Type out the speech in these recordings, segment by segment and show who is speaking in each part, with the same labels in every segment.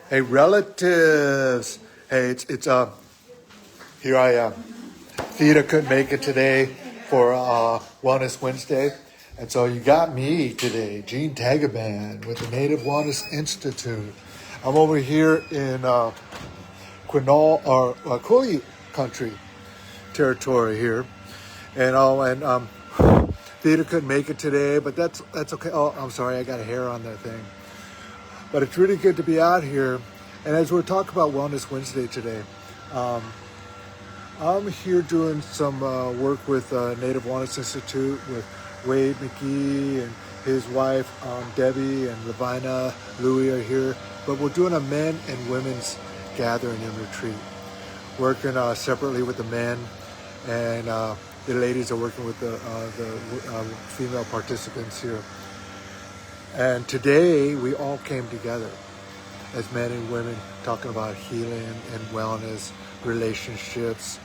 Speaker 1: Hey, relatives. Hey, it's here I am. Theta couldn't make it today for Wellness Wednesday. And so you got me today, Gene Tagaban with the Native Wellness Institute. I'm over here in Quinault or Cooley country territory here. And Theta couldn't make it today, but that's okay. Oh, I'm sorry, I got a hair on that thing. But it's really good to be out here. And as we're talking about Wellness Wednesday today, I'm here doing some work with Native Wellness Institute with Wade McGee and his wife, Debbie and Lavina Louie are here. But we're doing a men and women's gathering and retreat. Working separately with the men, and the ladies are working with the female participants here. And today we all came together as men and women talking about healing and wellness, relationships,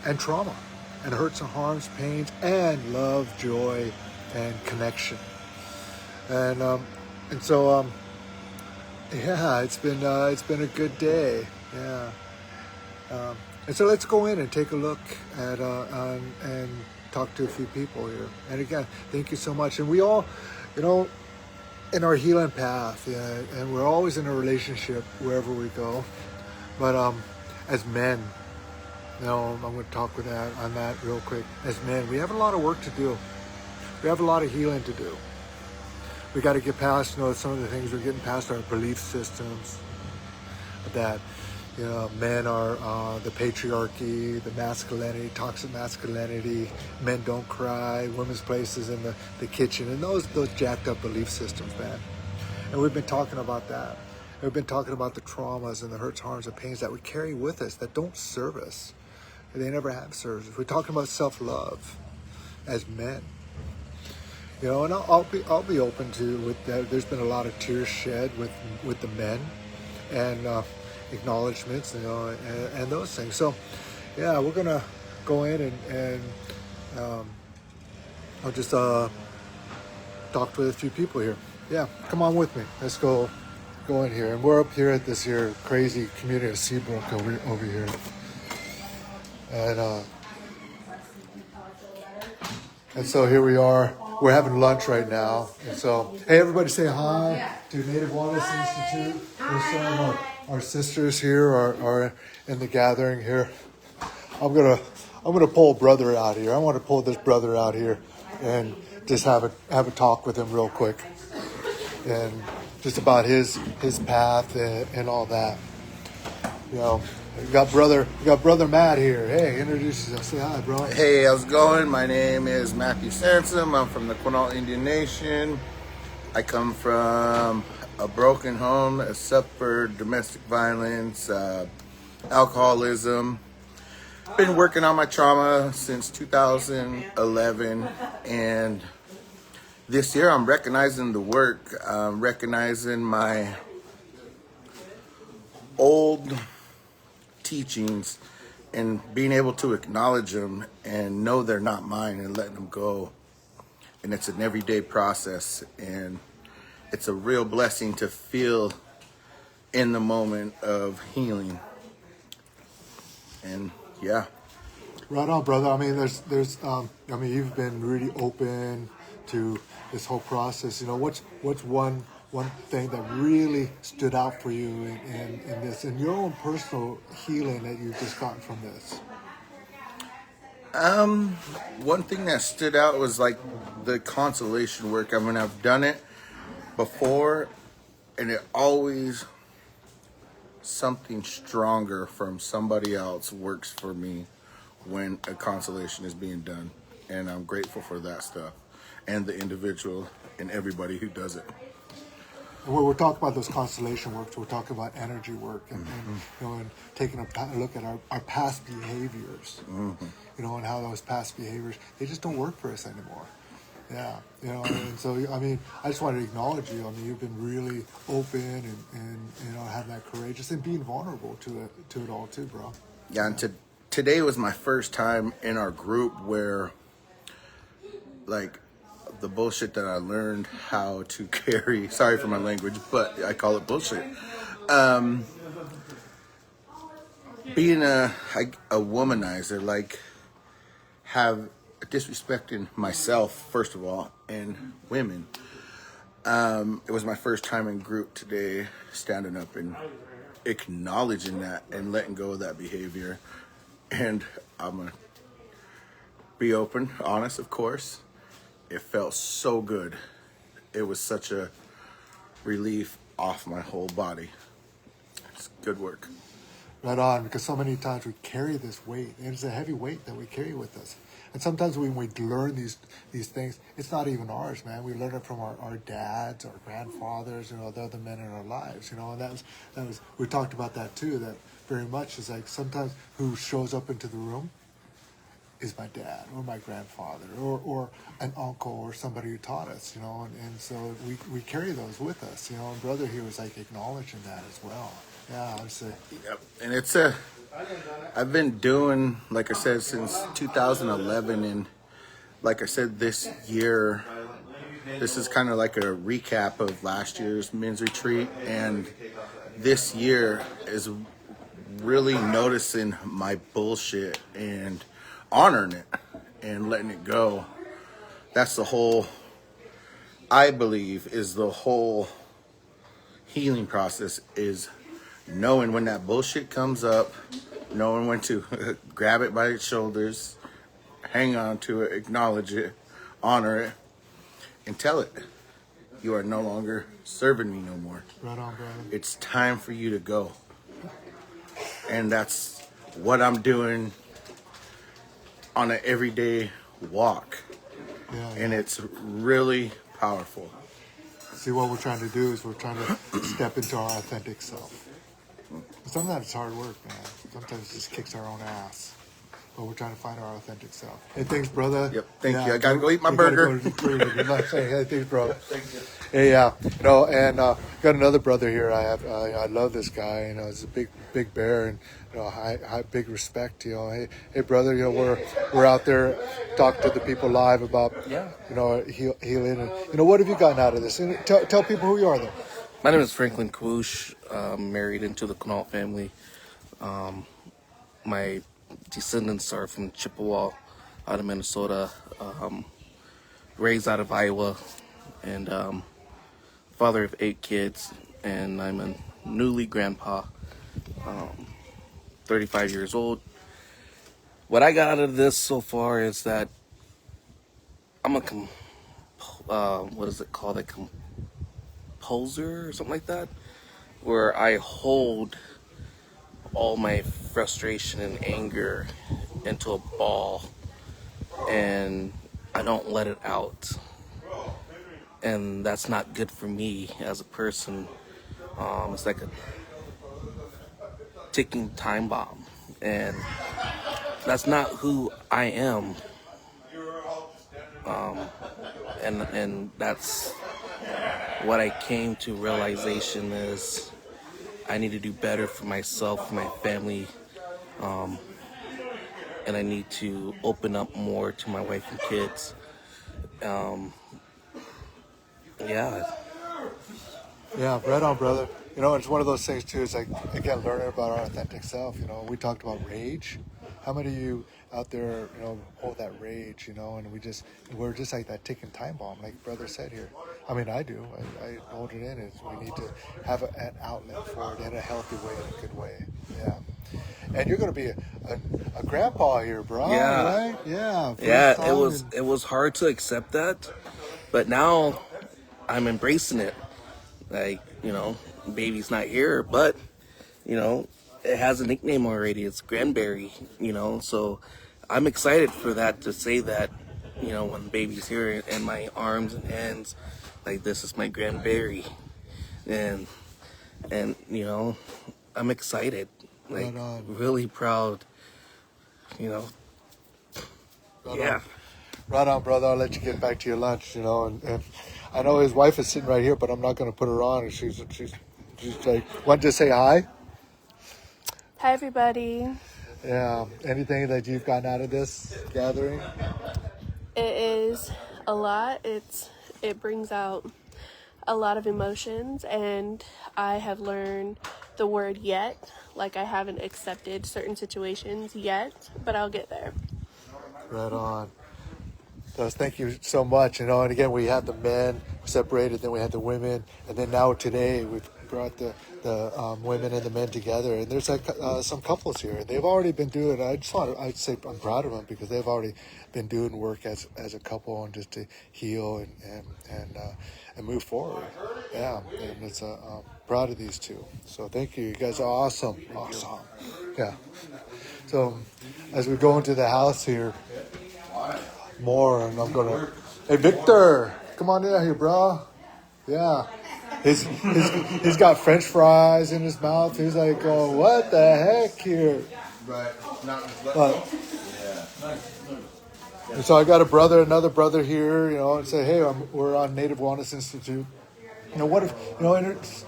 Speaker 1: and trauma, and hurts and harms, pains, and love, joy, and connection. And so yeah, it's been a good day. Yeah. And so let's go in and take a look at and talk to a few people here. And again, thank you so much. And we all, in our healing path, and we're always in a relationship wherever we go. But as men, I'm going to talk with on that real quick. As men, we have a lot of work to do. We have a lot of healing to do. We got to get past, some of the things we're getting past our belief systems that, men are the patriarchy, the masculinity, toxic masculinity, men don't cry, women's places in the kitchen, and those jacked up belief systems, man. And we've been talking about that. We've been talking about the traumas and the hurts, harms, and pains that we carry with us that don't serve us. They never have served us. We're talking about self-love as men. And I'll be open to with that. There's been a lot of tears shed with the men, and acknowledgments, and those things. So, yeah, we're gonna go in and I'll just talk with a few people here. Yeah, come on with me. Let's go in here. And we're up here at this here crazy community of Seabrook over here, and so here we are. We're having lunch right now, and so hey, everybody, say hi to Native Wellness Institute. We're showing our sisters here are in the gathering here. I'm gonna pull a brother out here. I want to pull this brother out here and just have a talk with him real quick, and just about his path and all that. We got brother Matt here. Hey, introduce yourself. Say hi, bro.
Speaker 2: Hey, how's it going? My name is Matthew Sansom. I'm from the Quinault Indian Nation. I come from a broken home that suffered domestic violence, alcoholism. Been working on my trauma since 2011, and this year I'm recognizing the work, recognizing my old teachings and being able to acknowledge them and know they're not mine and letting them go. And it's an everyday process, and it's a real blessing to feel in the moment of healing. And yeah.
Speaker 1: Right on, brother. I mean, there's you've been really open to this whole process. What's one thing that really stood out for you in this, in your own personal healing that you've just gotten from this?
Speaker 2: One thing that stood out was like the consolation work. I mean, I've done it before, and it always something stronger from somebody else works for me when a consolation is being done, and I'm grateful for that stuff and the individual and everybody who does it.
Speaker 1: When we're talking about those constellation works, we're talking about energy work and taking a look at our past behaviors, and how those past behaviors, they just don't work for us anymore. Yeah, and so, I mean, I just wanted to acknowledge you. I mean, you've been really open and having that courageous and being vulnerable to it all too, bro.
Speaker 2: Yeah, and today was my first time in our group where, like, the bullshit that I learned how to carry. Sorry for my language, but I call it bullshit. Being a womanizer, like have disrespecting myself first of all, and women. It was my first time in group today, standing up and acknowledging that and letting go of that behavior. And I'm gonna be open, honest, of course. It felt so good. It was such a relief off my whole body. It's good work.
Speaker 1: Right on, because so many times we carry this weight, and it's a heavy weight that we carry with us. And sometimes when we learn these things, it's not even ours, man. We learn it from our dads, our grandfathers, the other men in our lives, And that was we talked about that too. That very much is like sometimes who shows up into the room is my dad or my grandfather or an uncle or somebody who taught us, and so we carry those with us, And brother here was like acknowledging that as well. Yeah, I'd say.
Speaker 2: Yep. And I've been doing, like I said, since 2011, and like I said, this year, this is kind of like a recap of last year's men's retreat, and this year is really noticing my bullshit and honoring it and letting it go. That's the whole, I believe, is the whole healing process, is knowing when that bullshit comes up, knowing when to grab it by its shoulders, hang on to it, acknowledge it, honor it, and tell it, you are no longer serving me no more.
Speaker 1: Right on, brother.
Speaker 2: It's time for you to go. And that's what I'm doing on an everyday walk.
Speaker 1: Yeah.
Speaker 2: And it's really powerful.
Speaker 1: See, what we're trying to do is we're trying to step into our authentic self. Sometimes it's hard work, man. Sometimes it just kicks our own ass. But we're trying to find our authentic self. Hey, thanks, brother.
Speaker 2: Yep, thank you. I gotta go eat my burger.
Speaker 1: Hey, thanks, bro. Thank you. Hey, and got another brother here. I love this guy. He's a big bear, and high big respect. Hey, brother. We're out there talking to the people live about healing. And what have you gotten out of this? And tell people who you are, though.
Speaker 3: My name is Franklin Kwoosh. Married into the Knoll family. My descendants are from Chippewa, out of Minnesota. Raised out of Iowa, and father of 8 kids. And I'm a newly grandpa, 35 years old. What I got out of this so far is that I'm a what is it called? A composer or something like that, where I hold all my frustration and anger into a ball and I don't let it out. And that's not good for me as a person. It's like a ticking time bomb, and that's not who I am. And that's what I came to realization is I need to do better for myself, for my family, and I need to open up more to my wife and kids.
Speaker 1: Yeah, right on, brother. It's one of those things too. It's like, again, learning about our authentic self. We talked about rage. How many of you out there, hold that rage, and we're just like that ticking time bomb, like brother said here. I mean, I do. I hold it in. We need to have an outlet for it in a healthy way, in a good way. Yeah. And you're going to be a grandpa here, bro.
Speaker 3: Yeah.
Speaker 1: Right? Yeah.
Speaker 3: Yeah. It was hard to accept that, but now I'm embracing it. Like, baby's not here, but it has a nickname already. It's Granberry, so I'm excited for that, to say that, when baby's here in my arms and hands, like, this is my Granberry. And I'm excited, like, really proud,
Speaker 1: Right
Speaker 3: yeah.
Speaker 1: on. Right on, brother. I'll let you get back to your lunch, and I know his wife is sitting right here, but I'm not going to put her on. And she's like, want to say hi?
Speaker 4: Hi, everybody.
Speaker 1: Yeah. Anything that you've gotten out of this gathering?
Speaker 4: It is a lot. It brings out a lot of emotions, and I have learned the word yet. Like, I haven't accepted certain situations yet, but I'll get there.
Speaker 1: Right on. So thank you so much. And again, we had the men separated, then we had the women, and then now today we've brought the women and the men together. And there's like some couples here. They've already been doing. I'd say I'm proud of them because they've already been doing work as a couple and just to heal and move forward. Yeah, and it's proud of these two. So thank you. You guys are awesome. Awesome. Yeah. So as we go into the house here. More, and I'm gonna. Hey, Victor, come on in here, bro. Yeah, he's got French fries in his mouth. He's like, "Oh, what the heck here?"
Speaker 2: Right.
Speaker 1: But, and so I got another brother here, and say, "Hey, we're on Native Wellness Institute. What if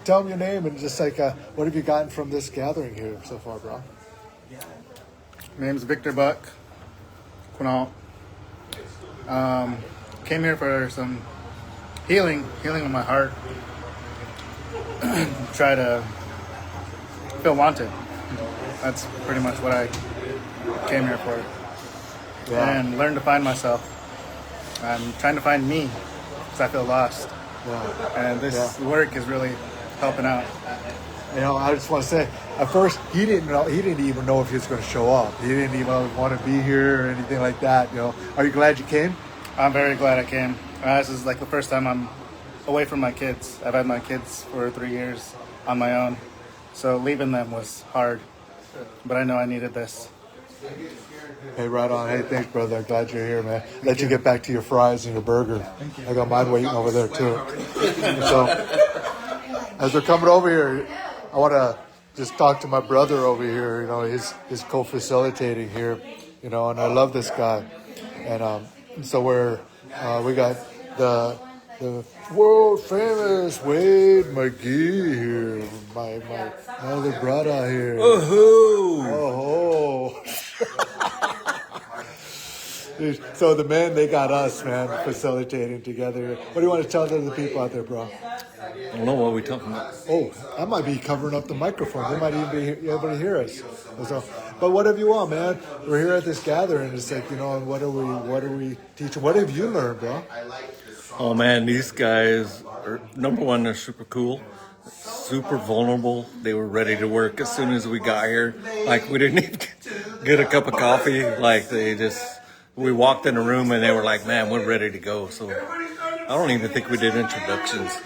Speaker 1: tell them your name and just like, what have you gotten from this gathering here so far, bro?"
Speaker 5: My name's Victor Buck, Quinault. Came here for some healing of my heart. Try to feel wanted. That's pretty much what I came here for.
Speaker 1: Yeah.
Speaker 5: And learn to find myself. I'm trying to find me because I feel lost.
Speaker 1: Yeah.
Speaker 5: And this work is really helping out.
Speaker 1: I just want to say, at first he didn't even know if he was going to show up. He didn't even want to be here or anything like that. Are you glad you came?
Speaker 5: I'm very glad I came. This is like the first time I'm away from my kids. I've had my kids for 3 years on my own, so leaving them was hard. But I know I needed this.
Speaker 1: Hey, right on. Hey, thanks, brother. I'm glad you're here, man. Let you get back to your fries and your burger. I got mine waiting over there too. So, as we're coming over here, I want to just talk to my brother over here. He's co-facilitating here. And I love this guy. And so we got the world famous Wade McGee here, my other brother here. Oh. So the men, they got us, man, facilitating together. What do you want to tell the people out there, bro?
Speaker 6: I don't know what we're talking about.
Speaker 1: Oh, I might be covering up the microphone. They might even be able to hear us. So, but whatever you want, man. We're here at this gathering. It's like, what are we teaching? What have you learned, bro?
Speaker 6: Oh man, these guys are, number one, they're super cool, super vulnerable. They were ready to work as soon as we got here. Like, we didn't even get a cup of coffee. Like, we walked in the room and they were like, man, we're ready to go. So I don't even think we did introductions.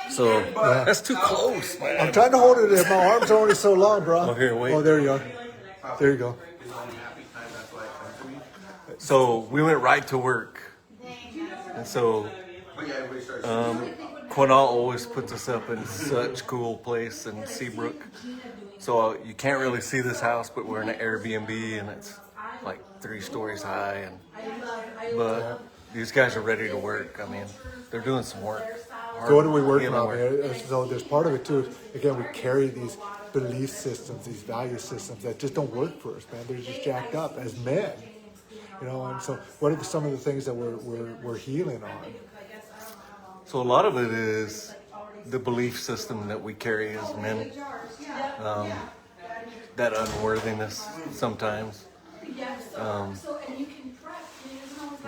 Speaker 6: So that's too close, man.
Speaker 1: I'm trying to hold it in. My arms are only so long, bro.
Speaker 6: Oh, here, wait.
Speaker 1: Oh, there you are. There you go.
Speaker 6: So we went right to work. And so Quinault always puts us up in such cool place in Seabrook. So you can't really see this house, but we're in an Airbnb and it's like 3 stories high. But these guys are ready to work. I mean, they're doing some work.
Speaker 1: So what are we working on, man? So there's part of it too. Again, we carry these belief systems, these value systems that just don't work for us, man. They're just jacked up as men, And so, what are some of the things that we're healing on?
Speaker 6: So a lot of it is the belief system that we carry as men. That unworthiness sometimes.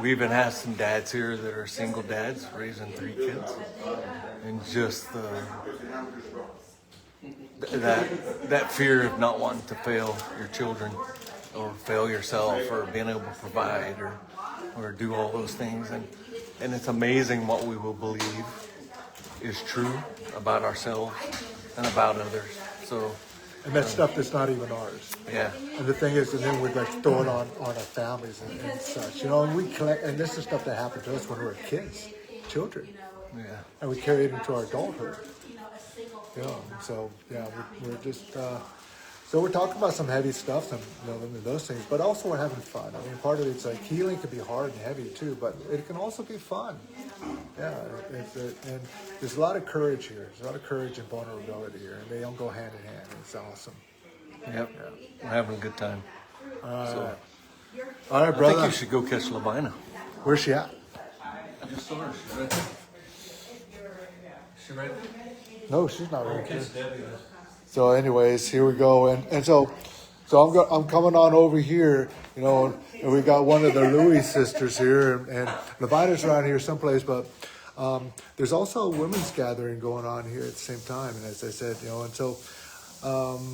Speaker 6: We even have some dads here that are single dads raising 3 kids, and just that fear of not wanting to fail your children or fail yourself or being able to provide or do all those things, and it's amazing what we will believe is true about ourselves and about others.
Speaker 1: And that's stuff that's not even ours.
Speaker 6: Yeah.
Speaker 1: And the thing is, and then we'd like throw it on our families and such. And we collect, and this is stuff that happened to us when we were kids, children.
Speaker 6: Yeah.
Speaker 1: And we carry it into our adulthood. So we're just, so we're talking about some heavy stuff, those things, but also we're having fun. I mean, part of it's like healing can be hard and heavy too, but it can also be fun. Yeah, and there's a lot of courage here. There's a lot of courage and vulnerability here, and they don't go hand in hand. It's awesome.
Speaker 6: Yep. Yeah. We're having a good time.
Speaker 1: All right,
Speaker 6: So,
Speaker 1: brother.
Speaker 6: I think you should go catch Lavina.
Speaker 1: Where's she at?
Speaker 6: just saw her. She's right there. She right there.
Speaker 1: No, she's not right there. So, anyways, here we go, and so I'm coming on over here, you know, and we got one of the Louis sisters here, and Levina's around here someplace, but there's also a women's gathering going on here at the same time, and as I said, you know, and so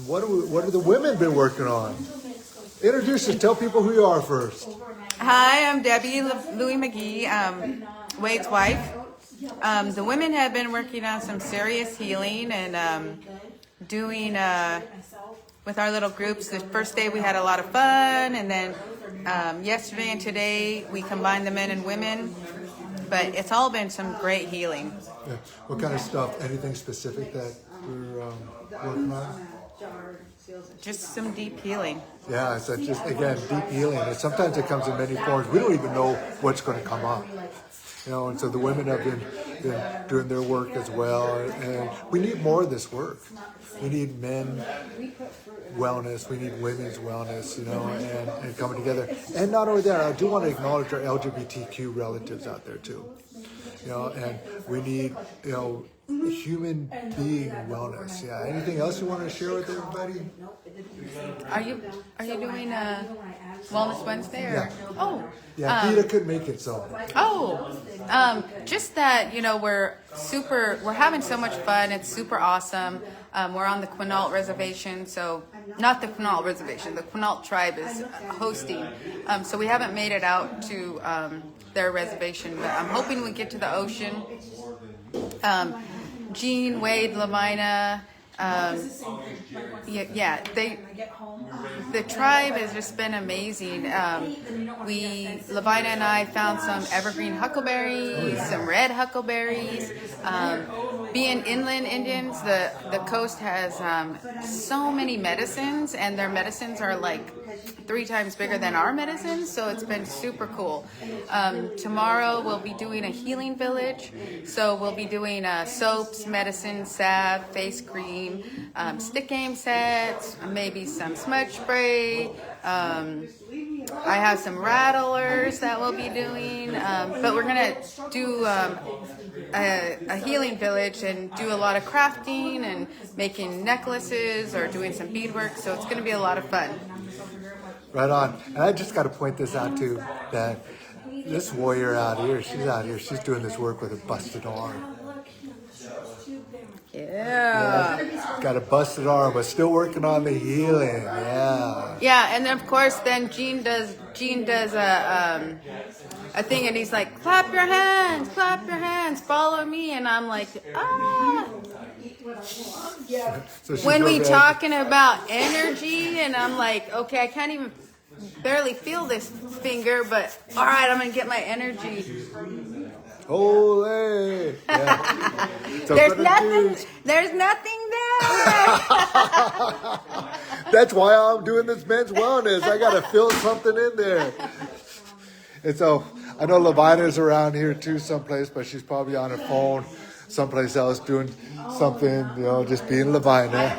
Speaker 1: what have the women been working on? Introduce us. Tell people who you are first.
Speaker 7: Hi, I'm Debbie Louis McGee, Wade's wife. The women have been working on some serious healing and doing with our little groups. The first day we had a lot of fun, and then yesterday and today we combined the men and women. But it's all been some great healing.
Speaker 1: Yeah. What kind of stuff? Anything specific that we're working on?
Speaker 7: Just some deep healing.
Speaker 1: Yeah, it's just, again, deep healing. And sometimes it comes in many forms. We don't even know what's going to come up. You know, and so the women have been doing their work as well. And we need more of this work. We need men wellness. We need women's wellness, you know, and coming together. And not only that, I do want to acknowledge our LGBTQ relatives out there too. You know, and we need, you know, human being wellness. Yeah. Anything else you want to share with everybody?
Speaker 7: Are you doing Wellness Wednesday? Or?
Speaker 1: Yeah.
Speaker 7: Oh.
Speaker 1: Yeah, Peter couldn't make it, so.
Speaker 7: Just that, you know, we're having so much fun. It's super awesome. We're on the Quinault Reservation, so not the Quinault Reservation. The Quinault tribe is hosting. So we haven't made it out to their reservation, but I'm hoping we get to the ocean. Jean, Wade, Lavina, the tribe has just been amazing. Lavina and I found some evergreen huckleberries, some red huckleberries. Being inland Indians, the coast has so many medicines, and their medicines are like 3 times bigger than our medicines, so it's been super cool. Tomorrow we'll be doing a healing village, so we'll be doing soaps, medicine, salve, face cream, stick aim sets, maybe some smudge spray. I have some rattlers that we'll be doing, but we're gonna do a healing village and do a lot of crafting and making necklaces or doing some beadwork, so it's gonna be a lot of fun.
Speaker 1: Right on. And I just got to point this out too, that this warrior out here, she's doing this work with a busted arm.
Speaker 7: Yeah.
Speaker 1: Got a busted arm, but still working on the healing. Yeah.
Speaker 7: Yeah, and of course, then Gene does a thing, and he's like, clap your hands, follow me, and I'm like, ah.
Speaker 1: So she's
Speaker 7: When we
Speaker 1: working-
Speaker 7: talking about energy, and I'm like, okay, I can't even barely feel this finger, but all right, I'm gonna get my energy.
Speaker 1: Ole. Yeah. So
Speaker 7: There's
Speaker 1: gonna
Speaker 7: nothing.
Speaker 1: do-
Speaker 7: There's nothing there.
Speaker 1: That's why I'm doing this men's wellness. I got to feel something in there. And so I know Lavina's around here too someplace, but she's probably on her phone someplace else doing something, you know, just being Lavina.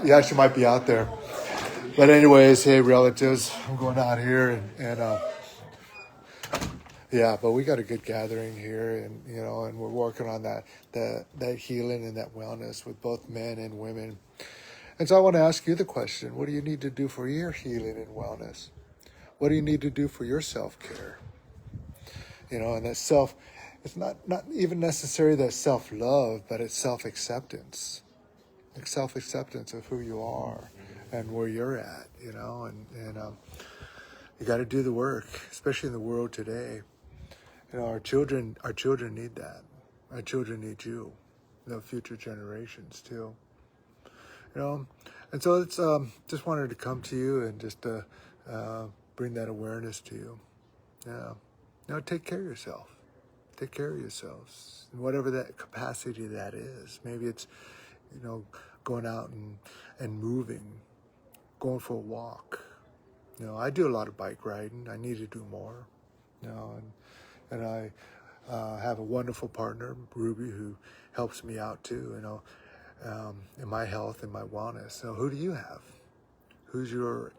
Speaker 1: Yeah, she might be out there. But anyways, hey, relatives, I'm going out here and yeah, but we got a good gathering here, and you know, and we're working on that healing and that wellness with both men and women. And so I want to ask you the question: what do you need to do for your healing and wellness? What do you need to do for your self-care? You know, and that it's not even necessarily that self-love, but it's self-acceptance. Like self-acceptance of who you are and where you're at, you know, and you got to do the work, especially in the world today. You know, our children need that. Our children need you, the future generations too. You know, and so it's just wanted to come to you and just bring that awareness to you. Yeah, you know, take care of yourself. Take care of yourselves, in whatever that capacity that is. Maybe it's, you know, going out and moving, going for a walk. You know, I do a lot of bike riding. I need to do more. You know, and I have a wonderful partner, Ruby, who helps me out too. You know, in my health and my wellness. So, who do you have? Who's your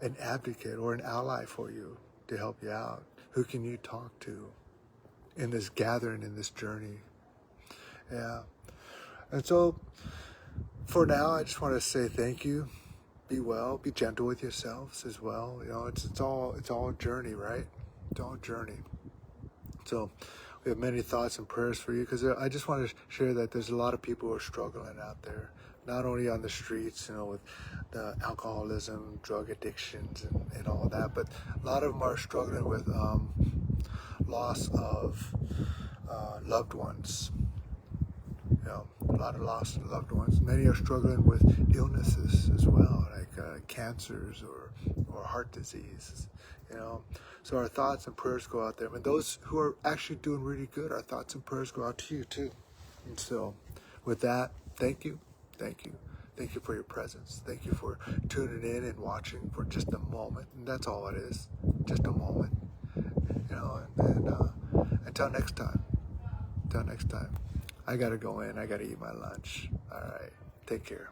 Speaker 1: an advocate or an ally for you? to help you out? Who can you talk to in this gathering, in this journey? Yeah. And so for now, I just want to say thank you. Be well, be gentle with yourselves as well. You know, it's all a journey, right? It's all a journey. So we have many thoughts and prayers for you, because I just want to share that there's a lot of people who are struggling out there, not only on the streets, you know, with the alcoholism, drug addictions, and all that, but a lot of them are struggling with loss of loved ones. You know, a lot of lost loved ones. Many are struggling with illnesses as well, like cancers or heart disease. You know, so our thoughts and prayers go out there. And those who are actually doing really good, our thoughts and prayers go out to you too. And so, with that, thank you, thank you, thank you for your presence. Thank you for tuning in and watching for just a moment. And that's all it is, just a moment. You know, and until next time. Until next time. I gotta go in. I gotta eat my lunch. All right. Take care.